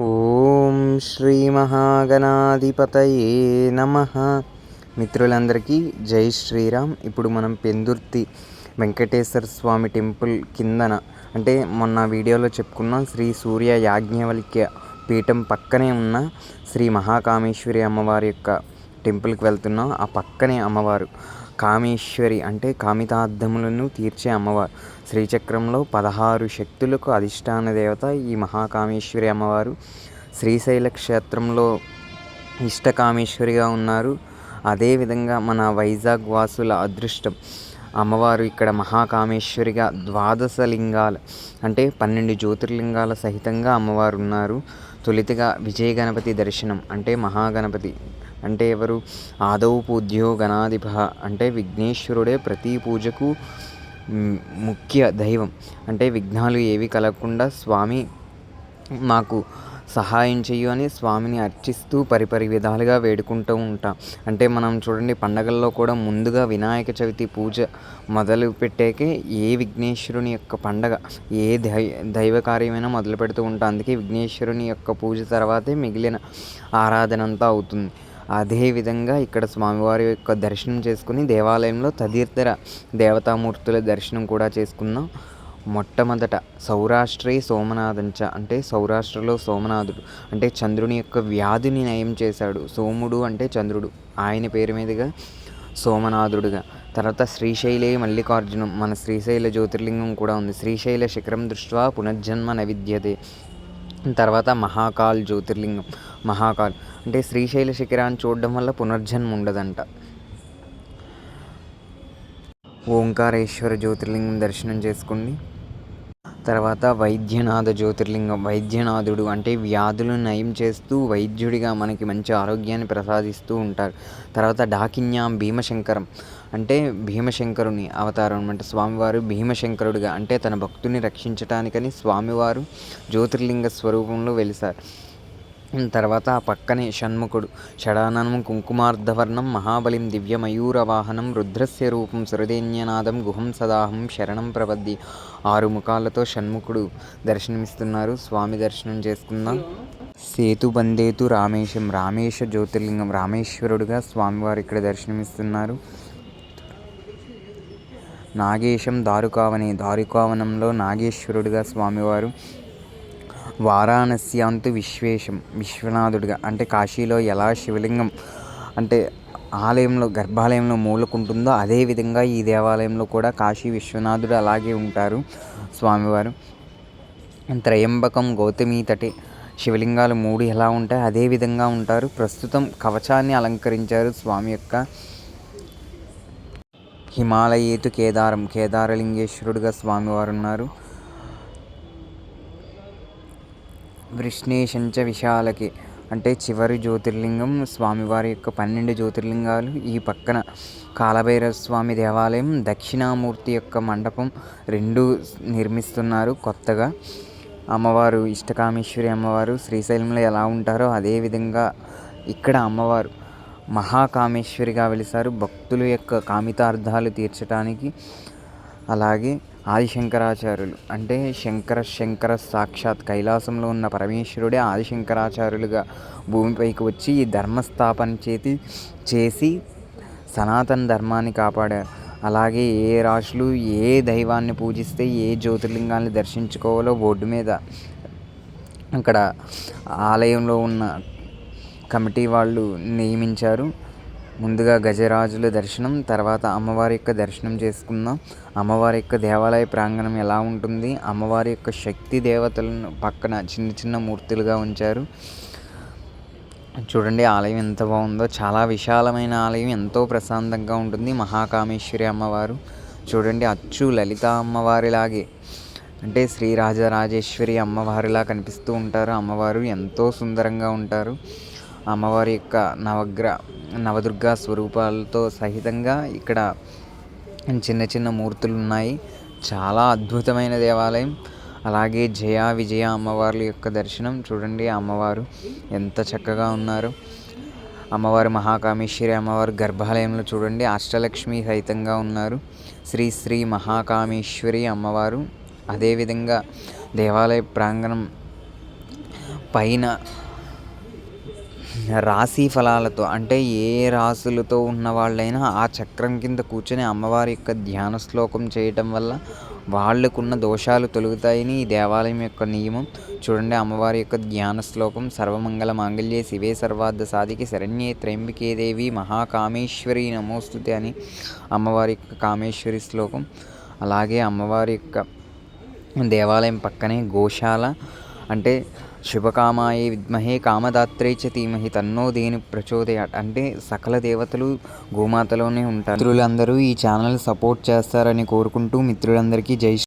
ఓం శ్రీ మహాగణాధిపతయే నమః. మిత్రులందరికీ జై శ్రీరామ్. ఇప్పుడు మనం పెందుర్తి వెంకటేశ్వర స్వామి టెంపుల్ కిందన అంటే మొన్న వీడియోలో చెప్పుకున్న శ్రీ సూర్య యాజ్ఞవల్క్య పీఠం పక్కనే ఉన్న శ్రీ మహాకామేశ్వరి అమ్మవారి యొక్క టెంపుల్కి వెళ్తున్నాం. ఆ పక్కనే అమ్మవారు కామేశ్వరి అంటే కామితార్థములను తీర్చే అమ్మవారు. శ్రీచక్రంలో 16 శక్తులకు అధిష్టాన దేవత ఈ మహాకామేశ్వరి అమ్మవారు. శ్రీశైల క్షేత్రంలో ఇష్టకామేశ్వరిగా ఉన్నారు. అదేవిధంగా మన వైజాగ్ వాసుల అదృష్టం అమ్మవారు ఇక్కడ మహాకామేశ్వరిగా 12 లింగాలు అంటే 12 జ్యోతిర్లింగాల సహితంగా అమ్మవారు ఉన్నారు. తొలితగా విజయ గణపతి దర్శనం అంటే మహాగణపతి అంటే ఎవరు? ఆదౌ పూజ్యో గణాధిప అంటే విఘ్నేశ్వరుడే ప్రతి పూజకు ముఖ్య దైవం. అంటే విఘ్నాలు ఏవి కలగకుండా స్వామి మాకు సహాయం చెయ్యు అని స్వామిని అర్చిస్తూ పరిపరి విధాలుగా వేడుకుంటూ ఉంటాం. అంటే మనం చూడండి, పండగల్లో కూడా ముందుగా వినాయక చవితి పూజ మొదలు పెట్టాకే ఏ విఘ్నేశ్వరుని యొక్క పండగ ఏ దైవ కార్యమైనా మొదలు పెడుతూ ఉంటాం. అందుకే విఘ్నేశ్వరుని యొక్క పూజ తర్వాతే మిగిలిన ఆరాధన అంతా అవుతుంది. అదేవిధంగా ఇక్కడ స్వామివారి యొక్క దర్శనం చేసుకుని దేవాలయంలో తదితర దేవతామూర్తుల దర్శనం కూడా చేసుకున్నాం. మొట్టమొదట సౌరాష్ట్రే సోమనాథంచ అంటే సౌరాష్ట్రలో సోమనాథుడు అంటే చంద్రుని యొక్క వ్యాధిని నయం చేశాడు. సోముడు అంటే చంద్రుడు, ఆయన పేరు మీదుగా సోమనాథుడుగా. తర్వాత శ్రీశైలే మల్లికార్జునం మన శ్రీశైల జ్యోతిర్లింగం కూడా ఉంది. శ్రీశైల శిఖరం దృష్ట్యా పునర్జన్మ నవిద్యతే. తర్వాత మహాకాల్ జ్యోతిర్లింగం. మహాకాల్ అంటే శ్రీశైల శిఖరాన్ని చూడడం వల్ల పునర్జన్మ ఉండదంట. ఓంకారేశ్వర జ్యోతిర్లింగం దర్శనం చేసుకోండి. తర్వాత వైద్యనాథ జ్యోతిర్లింగం. వైద్యనాథుడు అంటే వ్యాధులను నయం చేస్తూ వైద్యుడిగా మనకి మంచి ఆరోగ్యాన్ని ప్రసాదిస్తూ ఉంటారు. తర్వాత డాకిన్యాం భీమశంకరం అంటే భీమశంకరుని అవతారం అనమాట. స్వామివారు భీమశంకరుడిగా అంటే తన భక్తుని రక్షించటానికని స్వామివారు జ్యోతిర్లింగ స్వరూపంలో వెలిసారు. తర్వాత ఆ పక్కనే షణ్ముఖుడు. షడాననం కుంకుమార్ధవర్ణం మహాబలిం దివ్యమయూరవాహనం రుద్రస్య రూపం సురదేన్యనాదం గుహం సదాహం శరణం ప్రపద్ది. 6 ముఖాలతో షణ్ముఖుడు దర్శనమిస్తున్నారు. స్వామి దర్శనం చేసుకుందాం. సేతు బందేతు రామేశం రామేశ జ్యోతిర్లింగం రామేశ్వరుడుగా స్వామివారు ఇక్కడ దర్శనమిస్తున్నారు. నాగేశం దారుకావనే దారుకావనంలో నాగేశ్వరుడుగా స్వామివారు. వారాణస్యాంతు విశ్వేశం విశ్వనాథుడిగా అంటే కాశీలో ఎలా శివలింగం అంటే ఆలయంలో గర్భాలయంలో మూలకుంటుందో అదేవిధంగా ఈ దేవాలయంలో కూడా కాశీ విశ్వనాథుడు అలాగే ఉంటారు స్వామివారు. త్రయంబకం గౌతమీ తటే శివలింగాలు 3 ఎలా ఉంటాయి అదేవిధంగా ఉంటారు. ప్రస్తుతం కవచాన్ని అలంకరించారు స్వామి యొక్క. హిమాలయేతు కేదారం కేదారలింగేశ్వరుడుగా స్వామివారు ఉన్నారు. వృష్ణేశంచ విశాలకి అంటే చివరి జ్యోతిర్లింగం స్వామివారి యొక్క 12 జ్యోతిర్లింగాలు. ఈ పక్కన కాలభైరవ స్వామి దేవాలయం దక్షిణామూర్తి యొక్క మండపం 2 నిర్మిస్తున్నారు కొత్తగా. అమ్మవారు ఇష్టకామేశ్వరి అమ్మవారు శ్రీశైలంలో ఎలా ఉంటారో అదేవిధంగా ఇక్కడ అమ్మవారు మహాకామేశ్వరిగా వెలిసారు భక్తుల యొక్క కామితార్థాలు తీర్చడానికి. అలాగే ఆదిశంకరాచార్యులు అంటే శంకర సాక్షాత్ కైలాసంలో ఉన్న పరమేశ్వరుడే ఆదిశంకరాచార్యులుగా భూమిపైకి వచ్చి ఈ ధర్మస్థాపన చేసి సనాతన ధర్మాన్ని కాపాడారు. అలాగే ఏ రాశులు ఏ దైవాన్ని పూజిస్తే ఏ జ్యోతిర్లింగాన్ని దర్శించుకోవాలో బోర్డు మీద అక్కడ ఆలయంలో ఉన్న కమిటీ వాళ్ళు నియమించారు. ముందుగా గజరాజుల దర్శనం, తర్వాత అమ్మవారి యొక్క దర్శనం చేసుకుందాం. అమ్మవారి యొక్క దేవాలయ ప్రాంగణం ఎలా ఉంటుంది, అమ్మవారి యొక్క శక్తి దేవతలను పక్కన చిన్న చిన్న మూర్తులుగా ఉంచారు. చూడండి ఆలయం ఎంత బాగుందో. చాలా విశాలమైన ఆలయం, ఎంతో ప్రశాంతంగా ఉంటుంది. మహాకామేశ్వరి అమ్మవారు చూడండి అచ్చు లలిత అమ్మవారిలాగే అంటే శ్రీరాజరాజేశ్వరి అమ్మవారిలా కనిపిస్తూ ఉంటారు. అమ్మవారు ఎంతో సుందరంగా ఉంటారు. అమ్మవారి యొక్క నవదుర్గా స్వరూపాలతో సహితంగా ఇక్కడ చిన్న చిన్న మూర్తులు ఉన్నాయి. చాలా అద్భుతమైన దేవాలయం. అలాగే జయ విజయ అమ్మవార్ల యొక్క దర్శనం చూడండి. అమ్మవారు ఎంత చక్కగా ఉన్నారు. అమ్మవారు మహాకామేశ్వరి అమ్మవారు గర్భాలయంలో చూడండి అష్టలక్ష్మి సహితంగా ఉన్నారు. శ్రీ శ్రీ మహాకామేశ్వరి అమ్మవారు. అదేవిధంగా దేవాలయ ప్రాంగణం పైన రాశి ఫలాలతో అంటే ఏ రాశులతో ఉన్న వాళ్ళైనా ఆ చక్రం కింద కూర్చొని అమ్మవారి యొక్క ధ్యాన శ్లోకం చేయటం వల్ల వాళ్ళకున్న దోషాలు తొలుగుతాయని ఈ దేవాలయం యొక్క నియమం. చూడండి, అమ్మవారి యొక్క ధ్యాన శ్లోకం సర్వమంగళ మాంగళ్యే శివే సర్వార్థ సాధికే శరణ్యే త్రయంబికే దేవి మహాకామేశ్వరి నమోస్తుతే అని అమ్మవారి యొక్క కామేశ్వరి శ్లోకం. అలాగే అమ్మవారి యొక్క దేవాలయం పక్కనే గోశాల, అంటే శుభకామాయే విద్మహే కామదాత్రే చ ధీమహి తన్నో ధేను ప్రచోదయాత్, అంటే సకల దేవతలు గోమాతలోనే ఉంటారు. మిత్రులందరూ ఈ ఛానల్ సపోర్ట్ చేస్తారని కోరుకుంటూ మిత్రులందరికీ జై